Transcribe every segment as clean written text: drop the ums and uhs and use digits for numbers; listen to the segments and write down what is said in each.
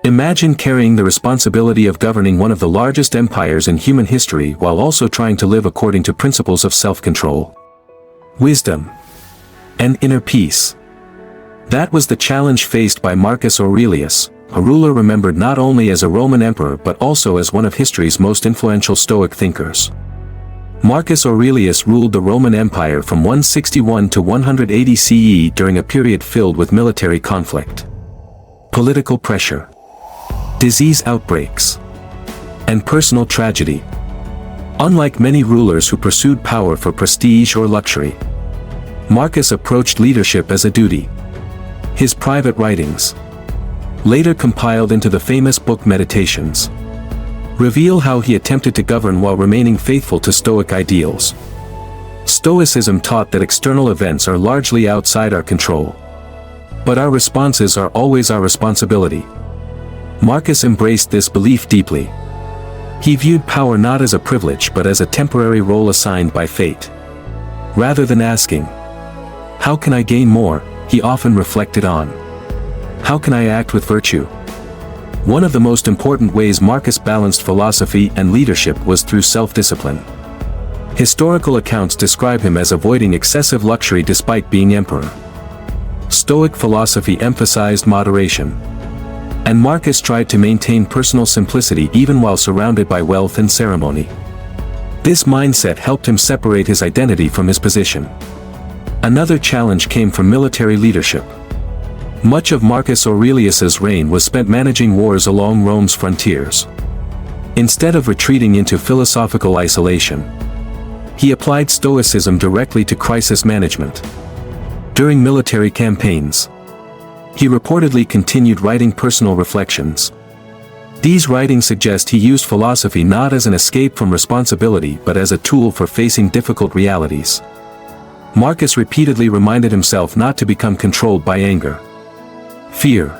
Imagine carrying the responsibility of governing one of the largest empires in human history while also trying to live according to principles of self-control, wisdom, and inner peace. That was the challenge faced by Marcus Aurelius, a ruler remembered not only as a Roman emperor but also as one of history's most influential Stoic thinkers. Marcus Aurelius ruled the Roman Empire from 161 to 180 CE during a period filled with military conflict, political pressure, disease outbreaks, and personal tragedy. Unlike many rulers who pursued power for prestige or luxury, Marcus approached leadership as a duty. His private writings, later compiled into the famous book Meditations, reveal how he attempted to govern while remaining faithful to Stoic ideals. Stoicism taught that external events are largely outside our control, but our responses are always our responsibility. Marcus embraced this belief deeply. He viewed power not as a privilege but as a temporary role assigned by fate. Rather than asking, "How can I gain more?" he often reflected on, "How can I act with virtue?" One of the most important ways Marcus balanced philosophy and leadership was through self-discipline. Historical accounts describe him as avoiding excessive luxury despite being emperor. Stoic philosophy emphasized moderation, and Marcus tried to maintain personal simplicity even while surrounded by wealth and ceremony. This mindset helped him separate his identity from his position. Another challenge came from military leadership. Much of Marcus Aurelius's reign was spent managing wars along Rome's frontiers. Instead of retreating into philosophical isolation, he applied Stoicism directly to crisis management. During military campaigns, he reportedly continued writing personal reflections. These writings suggest he used philosophy not as an escape from responsibility but as a tool for facing difficult realities. Marcus repeatedly reminded himself not to become controlled by anger, fear,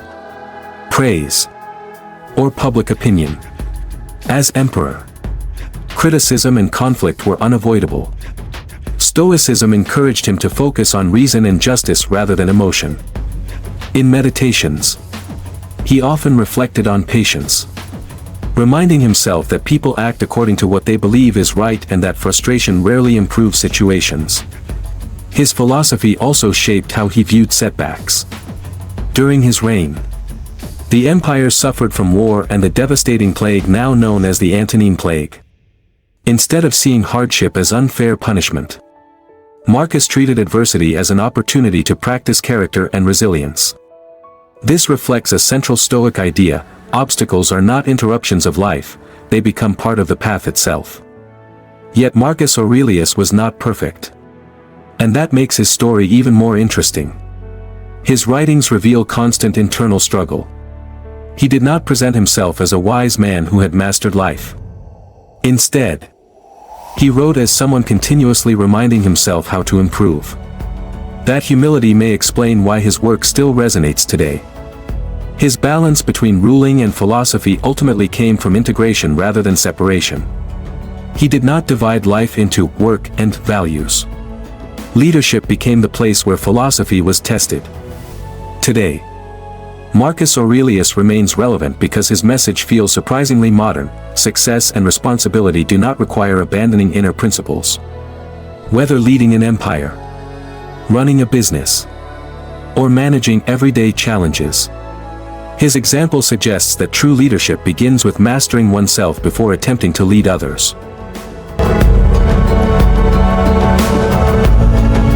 praise, or public opinion. As emperor, criticism and conflict were unavoidable. Stoicism encouraged him to focus on reason and justice rather than emotion. In Meditations, he often reflected on patience, reminding himself that people act according to what they believe is right and that frustration rarely improves situations. His philosophy also shaped how he viewed setbacks. During his reign, the empire suffered from war and the devastating plague now known as the Antonine Plague. Instead of seeing hardship as unfair punishment, Marcus treated adversity as an opportunity to practice character and resilience. This reflects a central Stoic idea: obstacles are not interruptions of life, they become part of the path itself. Yet Marcus Aurelius was not perfect. And that makes his story even more interesting. His writings reveal constant internal struggle. He did not present himself as a wise man who had mastered life. Instead, he wrote as someone continuously reminding himself how to improve. That humility may explain why his work still resonates today. His balance between ruling and philosophy ultimately came from integration rather than separation. He did not divide life into work and values. Leadership became the place where philosophy was tested. Today, Marcus Aurelius remains relevant because his message feels surprisingly modern. Success and responsibility do not require abandoning inner principles. Whether leading an empire, running a business, or managing everyday challenges, his example suggests that true leadership begins with mastering oneself before attempting to lead others.